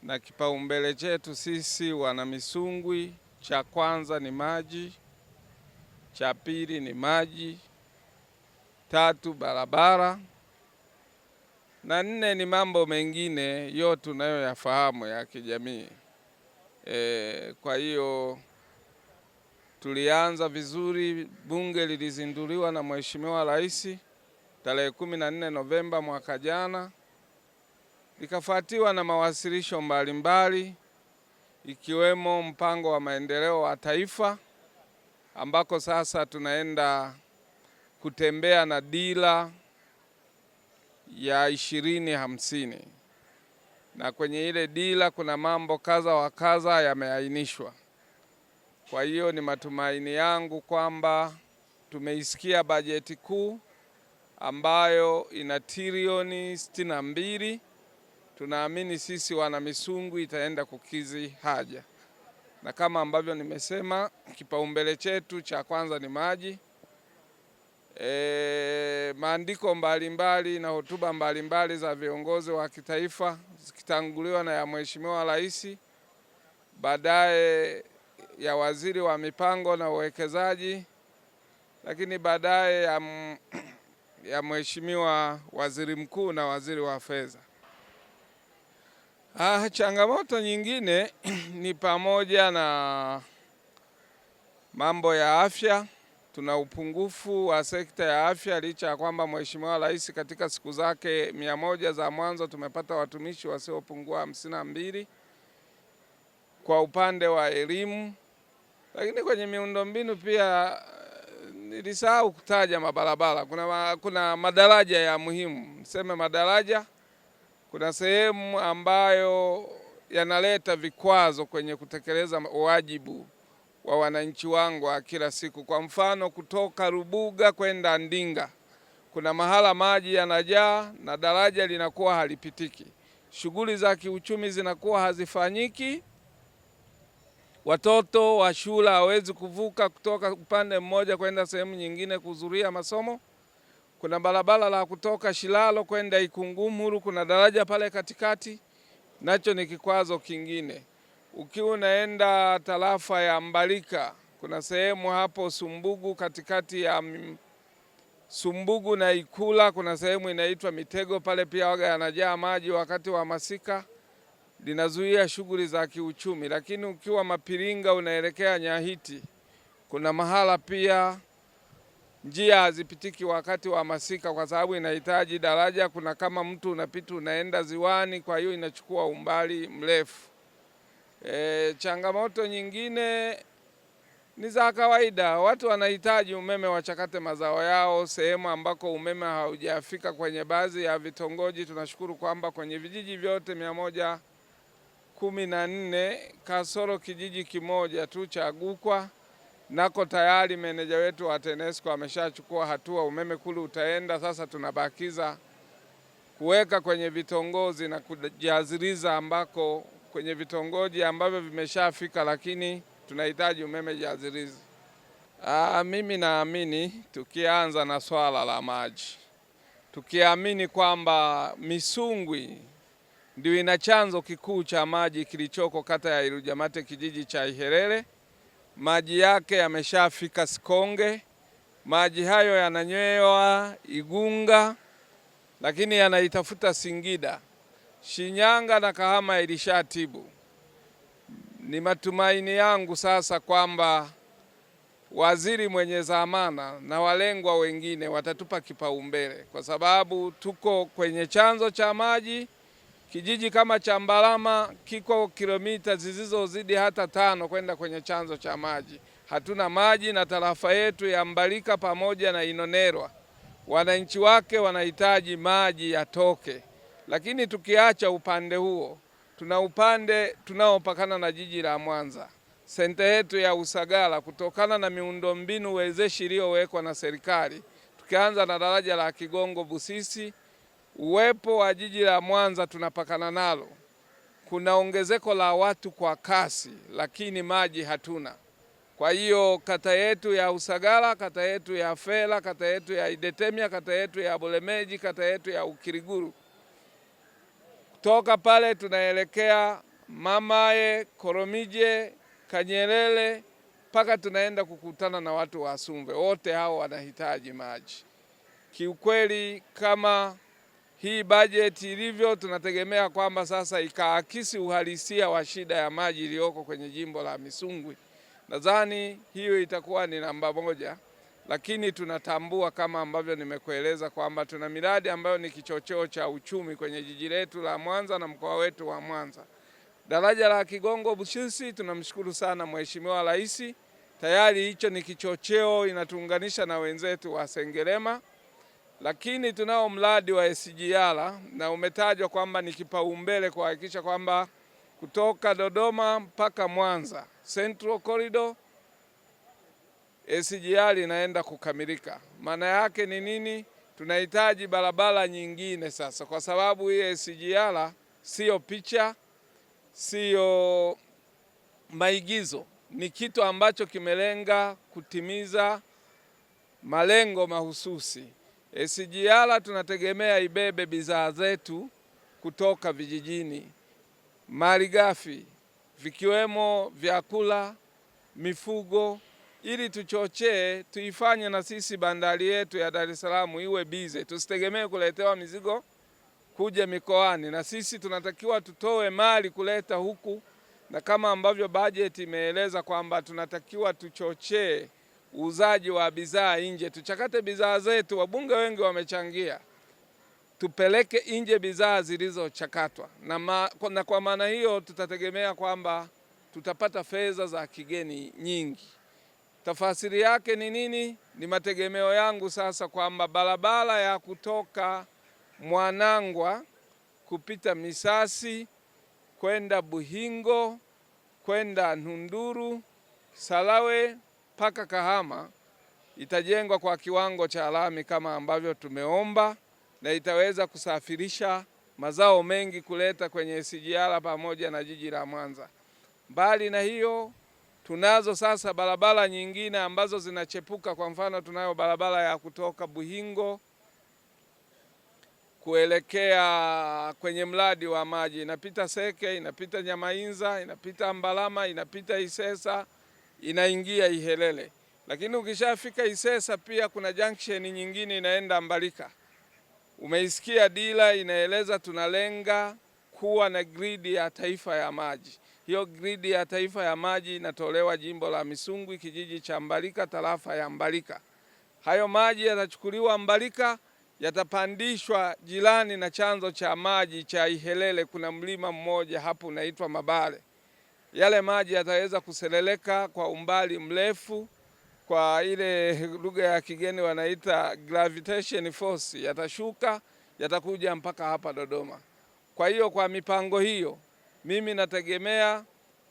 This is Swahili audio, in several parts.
na kipaumbele chetu sisi wana Misungwi, cha kwanza ni maji, cha pili ni maji, tatu barabara, na nne ni mambo mengine yote tunayoyafahamu ya kijamii. Kwa hiyo tulianza vizuri. Bunge lilizinduliwa na Mheshimiwa Rais tarehe 14 Novemba mwaka jana, likafuatiwa na mawasilisho mbalimbali ikiwemo mpango wa maendeleo wa taifa, ambako sasa tunaenda kutembea na dira ya 2050, na kwenye ile dira kuna mambo kadha wa kadha yameainishwa. Kwa hiyo ni matumaini yangu kwamba tumeisikia bajeti kuu ambayo ina trilioni 62. Tunaamini sisi wana Misungwi itaenda kukizi haja, na kama ambavyo nimesema, kipaumbele chetu cha kwanza ni maji. Maandiko mbalimbali na hotuba mbalimbali za viongozi wa kitaifa zikitanguliwa na ya Mheshimiwa Rais, baadaye ya Waziri wa Mipango na Uwekezaji, lakini baadaye ya Mheshimiwa Waziri Mkuu na Waziri wa Fedha. Changamoto nyingine ni pamoja na mambo ya afya. Tuna upungufu wa sekta ya afya, licha ya kwamba Mheshimiwa Rais katika siku zake 100 za mwanzo tumepata watumishi wasiopungua 52 kwa upande wa elimu. Lakini kwenye miundombinu pia nilisahau kutaja mabarabara. Kuna madaraja ya muhimu, niseme madaraja. Kuna sehemu ambayo yanaleta vikwazo kwenye kutekeleza wajibu wa wananchi wangu wa kila siku. Kwa mfano, kutoka Rubuga kwenda Ndinga, kuna mahala maji yanajaa na daraja linakuwa halipitiki. Shughuli za kiuchumi zinakuwa hazifanyiki. Watoto wa shule hawezi kuvuka kutoka upande mmoja kwenda sehemu nyingine kuhudhuria masomo. Kuna barabara la kutoka Shilalo kwenda Ikungumuru, kuna daraja pale katikati, nacho ni kikwazo kingine. Ukiwa unaenda tarafa ya Mbalika, kuna sehemu hapo Sumbugu, katikati ya Sumbugu na Ikula, kuna sehemu inaitwa Mitego, pale pia waga yanajaa maji wakati wa masika, linazuia shughuli za kiuchumi. Lakini ukiwa Mapiringa unaelekea Nyahiti, kuna mahala pia njia hazipitiki wakati wa masika kwa sababu inahitaji daraja. Kuna kama mtu unapita unaenda ziwani, kwa hiyo inachukua umbali mrefu. Changamoto nyingine ni za kawaida. Watu wanahitaji umeme wachakate mazao yao sehemu ambako umeme haujafika. Kwenye baadhi ya vitongoji tunashukuru kwamba kwenye vijiji vyote 114 kasoro kijiji kimoja tu cha Gukwa, nako tayari meneja wetu wa TANESCO ameshachukua hatua, umeme kule utaenda. Sasa tunabakiza kuweka kwenye vitongozi na kujaziliza ambako kwenye vitongoji ambavyo vimeshafika, lakini tunahitaji umeme jazilizi. Mimi naamini tukianza na swala la maji, tukiamini kwamba Misungwi ndio ina chanzo kikuu cha maji kilichoko kata ya Ilujamate, kijiji cha Iherere. Maji yake yameshafika Sikonge, maji hayo yananywewa Igunga, lakini yanaitafuta Singida, Shinyanga na Kahama ilishatibu. Ni matumaini yangu sasa kwamba waziri mwenye dhamana na walengwa wengine watatupa kipaumbele, kwa sababu tuko kwenye chanzo cha maji. Kijiji kama cha Mbalama kiko kilomita zisizozidi hata 5 kwenda kwenye chanzo cha maji. Hatuna maji, na tarafa yetu ya Mbalika pamoja na Inonerwa, wananchi wake wanahitaji maji yatoke. Lakini tukiacha upande huo, tuna upande tunaopakana na jiji la Mwanza, senta yetu ya Usagara, kutokana na miundombinu wezeshi iliyowekwa na serikali. Tukianza na daraja la Kigongo Busisi, uwepo wa jiji la Mwanza tunapakana nalo, kuna ongezeko la watu kwa kasi, lakini maji hatuna. Kwa hiyo kata yetu ya Usagara, kata yetu ya Fela, kata yetu ya Idetemia, kata yetu ya Bulemeji, kata yetu ya Ukiriguru, kutoka pale tunaelekea Mamaye, Koromije, Kanyerere mpaka tunaenda kukutana na watu wa Sumve, wote hao wanahitaji maji. Kiukweli kama hii bajeti ilivyo, tunategemea kwamba sasa ikaakisi uhalisia wa shida ya maji iliyoko kwenye jimbo la Misungwi. Nadhani hiyo itakuwa ni namba moja, lakini tunatambua kama ambavyo nimekueleza kwamba tuna miradi ambayo ni kichocheo cha uchumi kwenye jiji letu la Mwanza na mkoa wetu wa Mwanza. Daraja la Kigongo Busisi, tunamshukuru sana Mheshimiwa Rais, tayari hicho ni kichocheo, inatuunganisha na wenzetu wa Sengerema. Lakini tunao mradi wa SGR na umetajwa kwamba ni kipaumbele kuhakikisha kwamba kutoka Dodoma mpaka Mwanza Central Corridor SGR inaenda kukamilika. Maana yake ni nini? Tunahitaji barabara nyingine sasa, kwa sababu hii SGR sio picha, sio maigizo, ni kitu ambacho kimelenga kutimiza malengo mahususi. SGR tunategemea ibebe bidhaa zetu kutoka vijijini, malighafi vikiwemo vyakula, mifugo, ili tuchochee, tuifanye na sisi bandari yetu ya Dar es Salaam iwe bize. Tusitegemee kuletewa mizigo kuja mikoani, na sisi tunatakiwa tutoe mali kuleta huku, na kama ambavyo bajeti imeeleza kwamba tunatakiwa tuchochee uuzaji wa bidhaa nje, tuchakate bidhaa zetu. Wabunge wengi wamechangia tupeleke nje bidhaa zilizochakatwa, na kwa maana hiyo tutategemea kwamba tutapata fedha za kigeni nyingi. Tafasiri yake ni nini? Ni mategemeo yangu sasa kwamba barabara ya kutoka Mwanangwa kupita Misasi kwenda Buhingo kwenda Ntunduru, Salawe mpaka Kahama itajengwa kwa kiwango cha lami kama ambavyo tumeomba, na itaweza kusafirisha mazao mengi kuleta kwenye SGR pamoja na jiji la Mwanza. Mbali na hiyo, tunazo sasa barabara nyingine ambazo zinachepuka. Kwa mfano, tunayo barabara ya kutoka Buhingo kuelekea kwenye mradi wa maji, inapita Seke, inapita Nyamainza, inapita Mbalama, inapita Isesa, inaingia Ihelele. Lakini ukishafika Isesa pia kuna junction nyingine inaenda Mbalika. Umeisikia dira inaeleza tunalenga kuwa na gridi ya taifa ya maji. Hiyo gridi ya taifa ya maji inatolewa jimbo la Misungwi, kijiji cha Mbalika, tarafa ya Mbalika. Hayo maji yatachukuliwa Mbalika, yatapandishwa jirani na chanzo cha maji cha Ihelele. Kuna mlima mmoja hapo unaitwa Mabale. Yale maji yataweza kuseleleka kwa umbali mrefu, kwa ile lugha ya kigeni wanaita gravitation force, yatashuka yatakuja mpaka hapa Dodoma. Kwa hiyo kwa mipango hiyo, mimi nategemea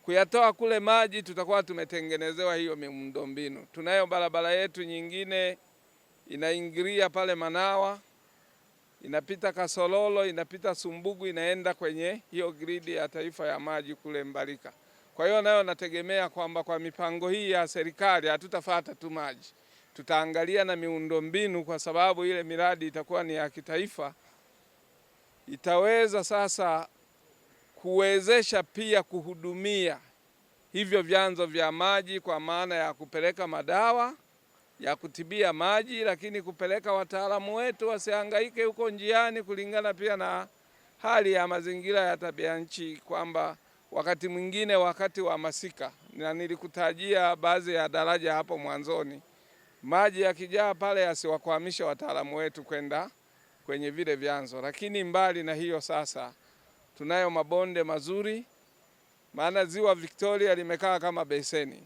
kuyatoa kule maji, tutakuwa tumetengenezewa hiyo miundombinu. Tunayo barabara yetu nyingine inaingilia pale Manawa, inapita Kasololo, inapita Sumbugu, inaenda kwenye hiyo gridi ya taifa ya maji kule Mbalika. Kwa hiyo nayo nategemea kwamba kwa mipango hii ya serikali hatutafuata tu maji, tutaangalia na miundombinu, kwa sababu ile miradi itakuwa ni ya kitaifa, itaweza sasa kuwezesha pia kuhudumia hivyo vyanzo vya maji, kwa maana ya kupeleka madawa ya kutibia maji, lakini kupeleka wataalamu wetu wasihangaike huko njiani, kulingana pia na hali ya mazingira ya tabia nchi, kwamba wakati mwingine wakati wa masika, na nilikutajia baadhi ya daraja hapo mwanzoni, maji yakijaa pale yasiwakwamisha wataalamu wetu kwenda kwenye vile vyanzo. Lakini mbali na hiyo sasa tunayo mabonde mazuri, maana ziwa Victoria limekaa kama beseni.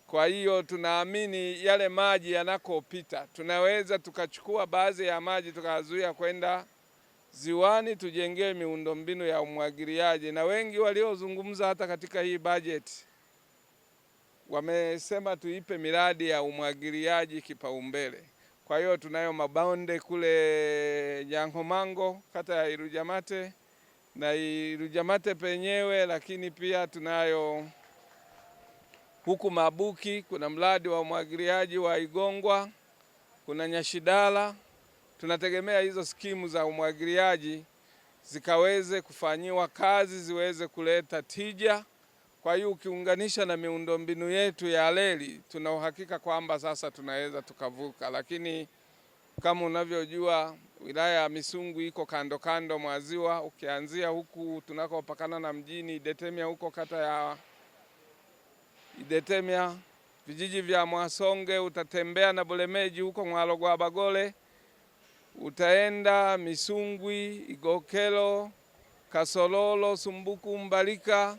Kwa hiyo tunaamini yale maji yanakopita tunaweza tukachukua baadhi ya maji tukazuia kwenda ziwani, tujengee miundombinu ya umwagiliaji. Na wengi waliozungumza hata katika hii bajeti wamesema tuipe miradi ya umwagiliaji kipaumbele. Kwa hiyo tunayo mabonde kule Nyankomango, kata ya Irujamate na Irujamate penyewe, lakini pia tunayo huku Mabuki, kuna mradi wa umwagiliaji wa Igongwa, kuna Nyashidala. Tunategemea hizo skimu za umwagiliaji zikaweze kufanyiwa kazi, ziweze kuleta tija. Kwa hiyo ukiunganisha na miundombinu yetu ya reli, tuna uhakika kwamba sasa tunaweza tukavuka. Lakini kama unavyojua, wilaya ya Misungwi iko kando kando mwa ziwa. Ukianzia huku tunakopakana na mjini Idetemia, huko kata ya Idetemia, vijiji vya Mwasonge, utatembea na Bulemeji huko Mwalogwa Bagole, utaenda Misungwi, Igokelo, Kasololo, Sumbuku, Mbalika,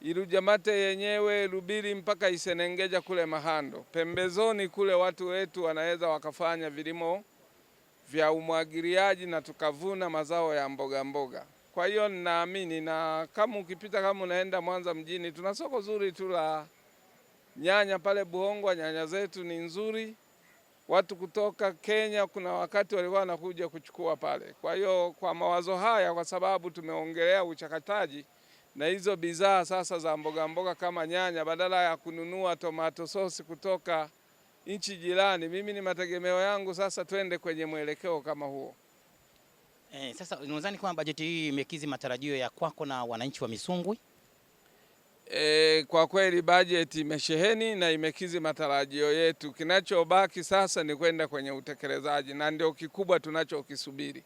Ilujamate yenyewe, Lubiri mpaka Isenengeja kule Mahando. Pembezoni kule watu wetu wanaweza wakafanya vilimo vya umwagiliaji na tukavuna mazao ya mboga mboga. Kwa hiyo ninaamini, na kama ukipita, kama unaenda Mwanza mjini, tuna soko zuri tu la nyanya pale Buhongwa. Nyanya zetu ni nzuri. Watu kutoka Kenya kuna wakati walikuwa wanakuja kuchukua pale. Kwa hiyo kwa mawazo haya, kwa sababu tumeongelea uchakataji na hizo bidhaa sasa za mboga mboga kama nyanya, badala ya kununua tomato sauce kutoka nchi jirani, mimi ni mategemeo yangu sasa twende kwenye mwelekeo kama huo. Sasa unadhani kwamba bajeti hii imekidhi matarajio ya kwako na wananchi wa Misungwi? Kwa kweli bajeti imesheheni na imekidhi matarajio yetu. Kinachobaki sasa ni kwenda kwenye utekelezaji, na ndio kikubwa tunachokisubiri.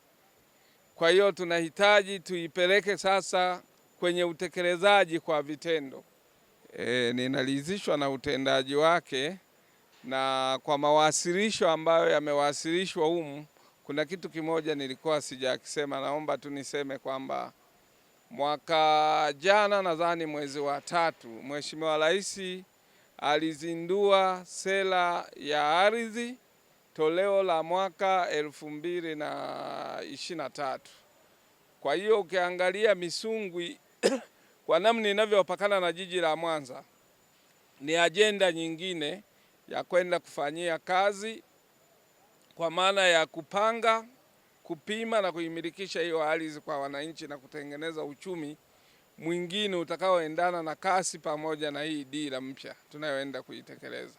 Kwa hiyo tunahitaji tuipeleke sasa kwenye utekelezaji kwa vitendo. Ninaridhishwa na utendaji wake, na kwa mawasilisho ambayo yamewasilishwa humu, kuna kitu kimoja nilikuwa sijakisema, naomba tu niseme kwamba mwaka jana, nadhani mwezi wa 3, Mheshimiwa Rais alizindua sera ya ardhi toleo la mwaka 2023. Kwa hiyo ukiangalia Misungwi kwa namna inavyopakana na jiji la Mwanza, ni ajenda nyingine ya kwenda kufanyia kazi, kwa maana ya kupanga, kupima na kuimilikisha hiyo ardhi kwa wananchi na kutengeneza uchumi mwingine utakaoendana na kasi pamoja na hii dira mpya tunayoenda kuitekeleza.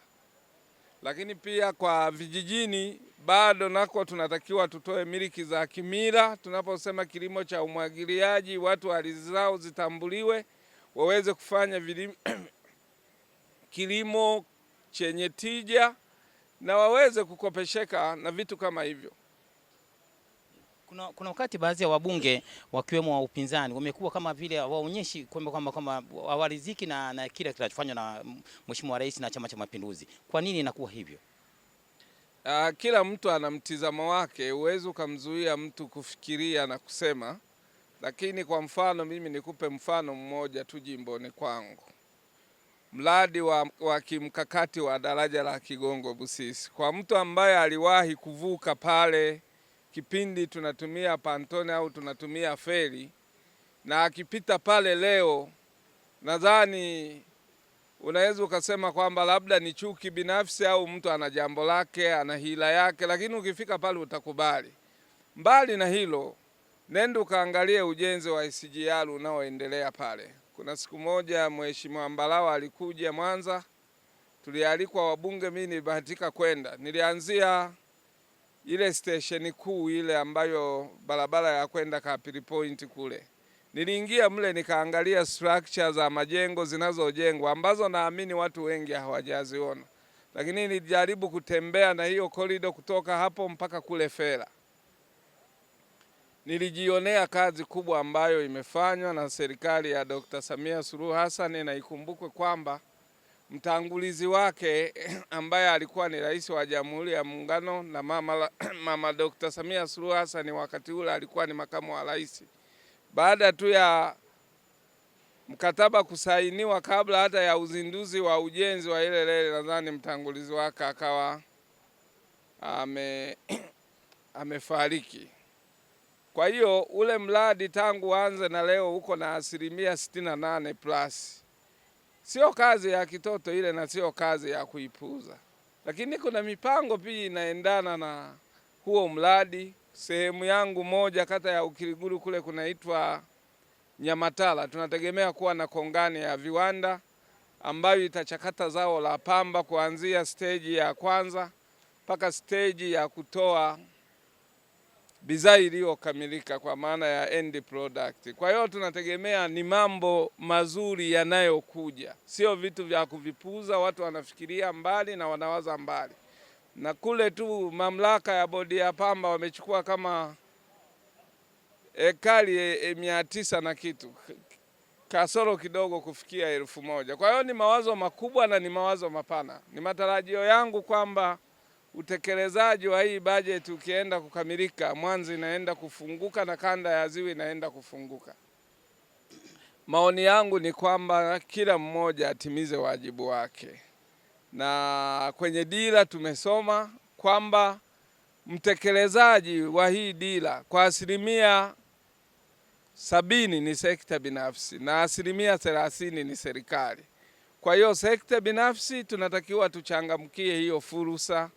Lakini pia kwa vijijini bado nako tunatakiwa tutoe miliki za kimila. Tunaposema kilimo cha umwagiliaji, watu ardhi zao zitambuliwe, waweze kufanya kilimo chenye tija na waweze kukopesheka na vitu kama hivyo. Kuna wakati baadhi ya wabunge wakiwemo wa upinzani wamekuwa kama vile waonyeshi kwamba hawaridhiki na kile kinachofanywa na Mheshimiwa Rais na Chama cha Mapinduzi. Kwa nini inakuwa hivyo? Kila mtu ana mtizamo wake, huwezi ukamzuia mtu kufikiria na kusema. Lakini kwa mfano, mimi nikupe mfano mmoja tu jimboni kwangu. Mradi wa kimkakati wa daraja la Kigongo Busisi, kwa mtu ambaye aliwahi kuvuka pale kipindi tunatumia pantone au tunatumia feri, na akipita pale leo, nadhani unaweza ukasema kwamba labda ni chuki binafsi au mtu ana jambo lake, ana hila yake, lakini ukifika pale utakubali. Mbali na hilo, nenda ukaangalie ujenzi wa SGR unaoendelea pale. Kuna siku moja Mheshimiwa Mbarawa alikuja Mwanza, tulialikwa wabunge, mimi nilibahatika kwenda. Nilianzia ile station kuu ile ambayo barabara ya kwenda Kapili Point kule. Niliingia mle nikaangalia structure za majengo zinazojengwa ambazo naamini watu wengi hawajaziona. Lakini nilijaribu kutembea na hiyo corridor kutoka hapo mpaka kule Fera. Nilijionea kazi kubwa ambayo imefanywa na serikali ya Dr. Samia Suluhu Hassan, na ikumbukwe kwamba mtangulizi wake ambaye alikuwa ni rais wa Jamhuri ya Muungano na mama Dr. Samia Suluhu Hassan, wakati ule alikuwa ni makamu wa rais. Baada tu ya mkataba kusainiwa, kabla hata ya uzinduzi wa ujenzi wa ile reli, nadhani mtangulizi wake akawa amefariki. Kwa hiyo ule mradi tangu anze na leo uko na 68+. Sio kazi ya kitoto ile na sio kazi ya kuipuuza. Lakini kuna mipango pia inaendana na huo mradi. Sehemu yangu moja kata ya Ukiriguru kule kunaitwa Nyamatala, tunategemea kuwa na kongani ya viwanda ambayo itachakata zao la pamba kuanzia stage ya kwanza mpaka stage ya kutoa bidhaa iliyokamilika kwa maana ya end product. Kwa hiyo tunategemea ni mambo mazuri yanayokuja, sio vitu vya kuvipuuza. Watu wanafikiria mbali na wanawaza mbali, na kule tu mamlaka ya bodi ya pamba wamechukua kama ekari 900 na kitu, kasoro kidogo kufikia 1000. Kwa hiyo ni mawazo makubwa na ni mawazo mapana. Ni matarajio yangu kwamba utekelezaji wa hii bajeti ukienda kukamilika, Mwanza inaenda kufunguka na kanda ya Ziwa inaenda kufunguka. Maoni yangu ni kwamba kila mmoja atimize wajibu wake, na kwenye dira tumesoma kwamba mtekelezaji wa hii dira kwa 70% ni sekta binafsi na 30% ni serikali. Kwa hiyo sekta binafsi tunatakiwa tuchangamkie hiyo fursa,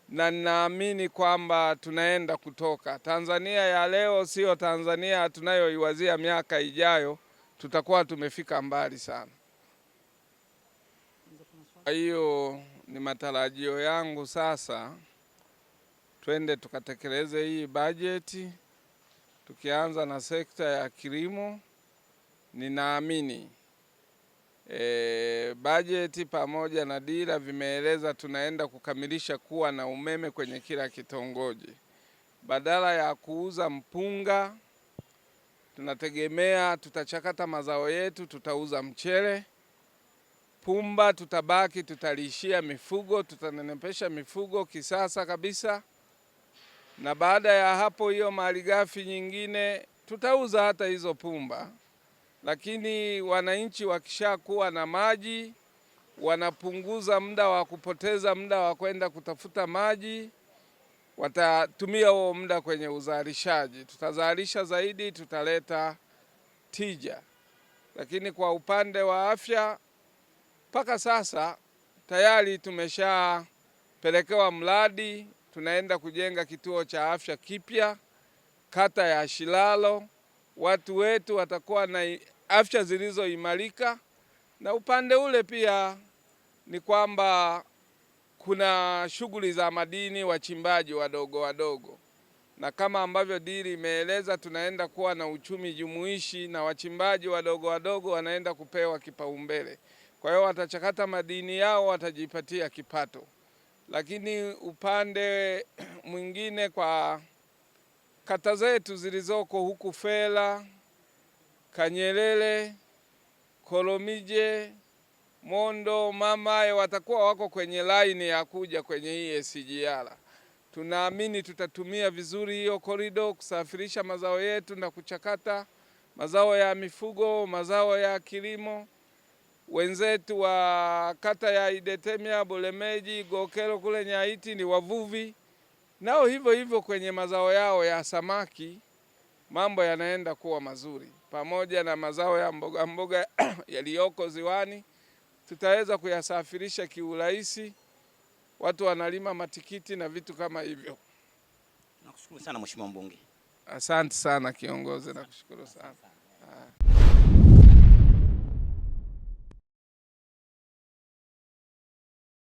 na ninaamini kwamba tunaenda kutoka. Tanzania ya leo sio Tanzania tunayoiwazia miaka ijayo, tutakuwa tumefika mbali sana. Kwa hiyo ni matarajio yangu sasa twende tukatekeleze hii bajeti, tukianza na sekta ya kilimo. Ninaamini bajeti pamoja na dira vimeeleza tunaenda kukamilisha kuwa na umeme kwenye kila kitongoji. Badala ya kuuza mpunga, tunategemea tutachakata mazao yetu, tutauza mchele. Pumba tutabaki tutalishia mifugo, tutanenepesha mifugo kisasa kabisa. Na baada ya hapo, hiyo malighafi nyingine tutauza hata hizo pumba. Lakini wananchi wakishakuwa na maji, wanapunguza muda wa kupoteza muda wa kwenda kutafuta maji, watatumia huo muda kwenye uzalishaji. Tutazalisha zaidi, tutaleta tija. Lakini kwa upande wa afya, mpaka sasa tayari tumeshapelekewa mradi, tunaenda kujenga kituo cha afya kipya kata ya Shilalo. Watu wetu watakuwa na afya zilizoimarika, na upande ule pia ni kwamba kuna shughuli za madini, wachimbaji wadogo wadogo, na kama ambavyo dira imeeleza tunaenda kuwa na uchumi jumuishi na wachimbaji wadogo wadogo wanaenda kupewa kipaumbele. Kwa hiyo watachakata madini yao, watajipatia kipato. Lakini upande mwingine kwa kata zetu zilizoko huku Fela, Kanyelele, Kolomije, Mondo, Mamae watakuwa wako kwenye laini ya kuja kwenye hii SGR. Tunaamini tutatumia vizuri hiyo korido kusafirisha mazao yetu na kuchakata mazao ya mifugo, mazao ya kilimo. Wenzetu wa kata ya Idetemia, Bulemeji, Gokelo kule Nyaiti ni wavuvi, nao hivyo hivyo kwenye mazao yao ya samaki mambo yanaenda kuwa mazuri. Pamoja na mazao ya mboga mboga yaliyoko ziwani tutaweza kuyasafirisha kiurahisi. Watu wanalima matikiti na vitu kama hivyo. Nakushukuru sana Mheshimiwa Mbunge. Asante sana kiongozi, nakushukuru sana.